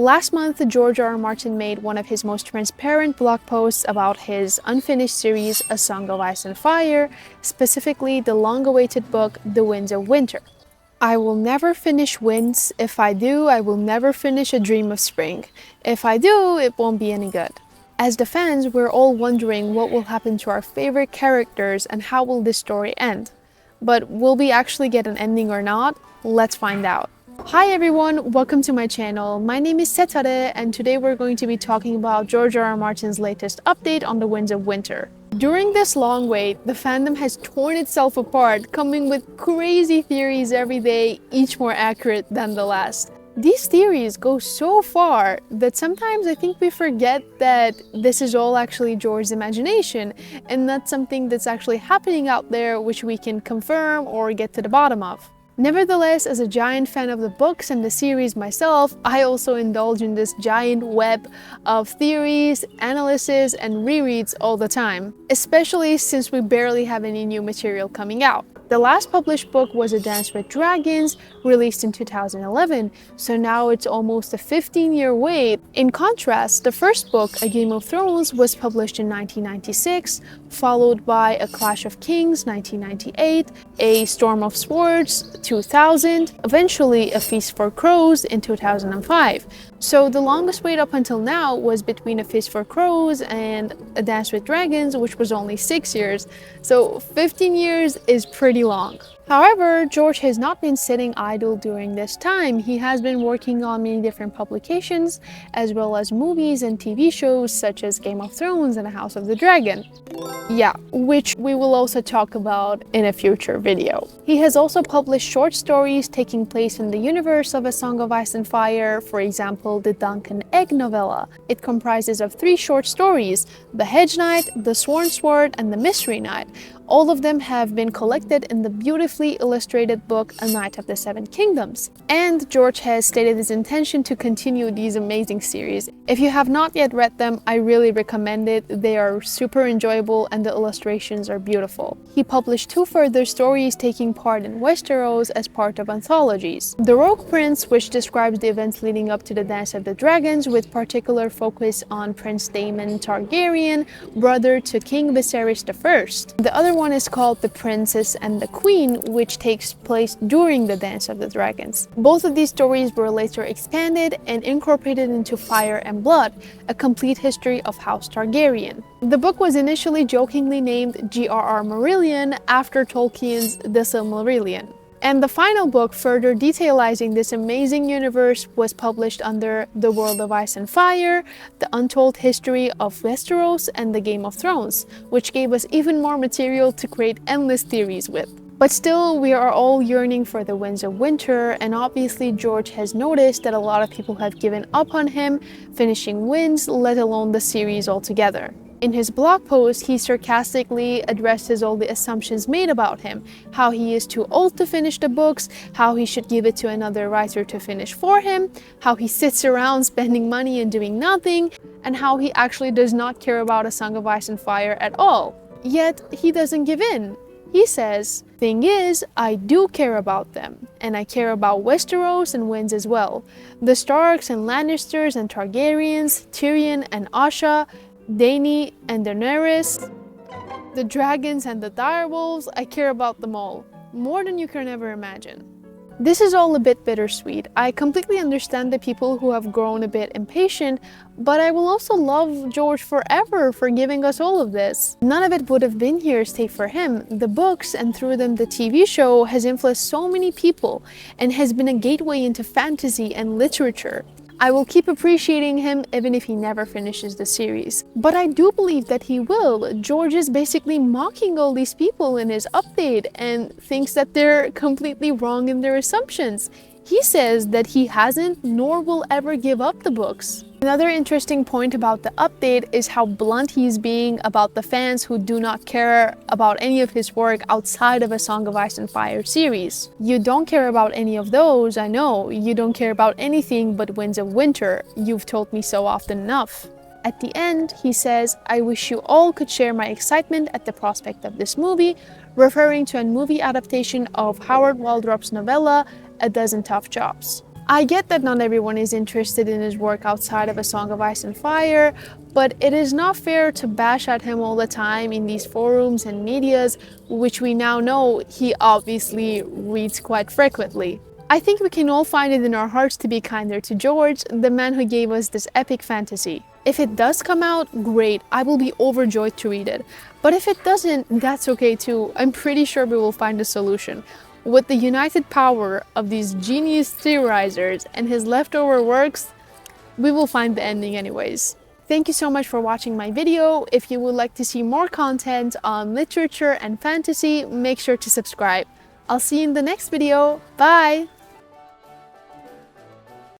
Last month, George R.R. Martin made one of his most transparent blog posts about his unfinished series, A Song of Ice and Fire, specifically the long-awaited book, The Winds of Winter. I will never finish Winds. If I do, I will never finish A Dream of Spring. If I do, it won't be any good. As the fans, we're all wondering what will happen to our favorite characters and how will this story end. But will we actually get an ending or not? Let's find out. Hi everyone, welcome to my channel. My name is Setare and today we're going to be talking about George.R.R. Martin's latest update on The Winds of Winter. During this long wait, the fandom has torn itself apart, coming with crazy theories every day, each more accurate than the last. These theories go so far that sometimes I think we forget that this is all actually George's imagination and not something that's actually happening out there which we can confirm or get to the bottom of. Nevertheless, as a giant fan of the books and the series myself, I also indulge in this giant web of theories, analysis, and rereads all the time, especially since we barely have any new material coming out. The last published book was A Dance with Dragons, released in 2011, so now it's almost a 15-year wait. In contrast, the first book, A Game of Thrones, was published in 1996, followed by A Clash of Kings, 1998, A Storm of Swords, 2000, eventually A Feast for Crows in 2005. So the longest wait up until now was between A Feast for Crows and A Dance with Dragons, which was only 6 years. So 15 years is pretty long. However, George has not been sitting idle during this time. He has been working on many different publications, as well as movies and TV shows such as Game of Thrones and House of the Dragon. Yeah, which we will also talk about in a future video. He has also published short stories taking place in the universe of A Song of Ice and Fire, for example, the Dunk and Egg novella. It comprises of 3 short stories, The Hedge Knight, The Sworn Sword, and The Mystery Knight. All of them have been collected in the beautifully illustrated book A Knight of the Seven Kingdoms. And George has stated his intention to continue these amazing series. If you have not yet read them, I really recommend it. They are super enjoyable and the illustrations are beautiful. He published 2 further stories taking part in Westeros as part of anthologies. The Rogue Prince, which describes the events leading up to the Dance of the Dragons with particular focus on Prince Daemon Targaryen, brother to King Viserys I. The other one is called The Princess and the Queen, which takes place during the Dance of the Dragons. Both of these stories were later expanded and incorporated into Fire and Blood, a complete history of House Targaryen. The book was initially jokingly named G.R.R. Marillion after Tolkien's The Silmarillion. And the final book, further detailizing this amazing universe, was published under The World of Ice and Fire, The Untold History of Westeros, and The Game of Thrones, which gave us even more material to create endless theories with. But still, we are all yearning for The Winds of Winter, and obviously George has noticed that a lot of people have given up on him finishing Winds, let alone the series altogether. In his blog post, he sarcastically addresses all the assumptions made about him, how he is too old to finish the books, how he should give it to another writer to finish for him, how he sits around spending money and doing nothing, and how he actually does not care about A Song of Ice and Fire at all. Yet, he doesn't give in. He says, "Thing is, I do care about them, and I care about Westeros and Winds as well. The Starks and Lannisters and Targaryens, Tyrion and Asha, Dany and Daenerys, the dragons and the direwolves, I care about them all. More than you can ever imagine." This is all a bit bittersweet. I completely understand the people who have grown a bit impatient, but I will also love George forever for giving us all of this. None of it would have been here save for him. The books, and through them the TV show, has influenced so many people and has been a gateway into fantasy and literature. I will keep appreciating him even if he never finishes the series. But I do believe that he will. George is basically mocking all these people in his update and thinks that they're completely wrong in their assumptions. He says that he hasn't nor will ever give up the books. Another interesting point about the update is how blunt he's being about the fans who do not care about any of his work outside of A Song of Ice and Fire series. You don't care about any of those, I know. You don't care about anything but Winds of Winter. You've told me so often enough. At the end, he says, "I wish you all could share my excitement at the prospect of this movie," referring to a movie adaptation of Howard Waldrop's novella, A Dozen Tough Jobs. I get that not everyone is interested in his work outside of A Song of Ice and Fire, but it is not fair to bash at him all the time in these forums and medias, which we now know he obviously reads quite frequently. I think we can all find it in our hearts to be kinder to George, the man who gave us this epic fantasy. If it does come out, great, I will be overjoyed to read it. But if it doesn't, that's okay too. I'm pretty sure we will find a solution. With the united power of these genius theorizers and his leftover works, we will find the ending anyways. Thank you so much for watching my video. If you would like to see more content on literature and fantasy, make sure to subscribe. I'll see you in the next video. Bye!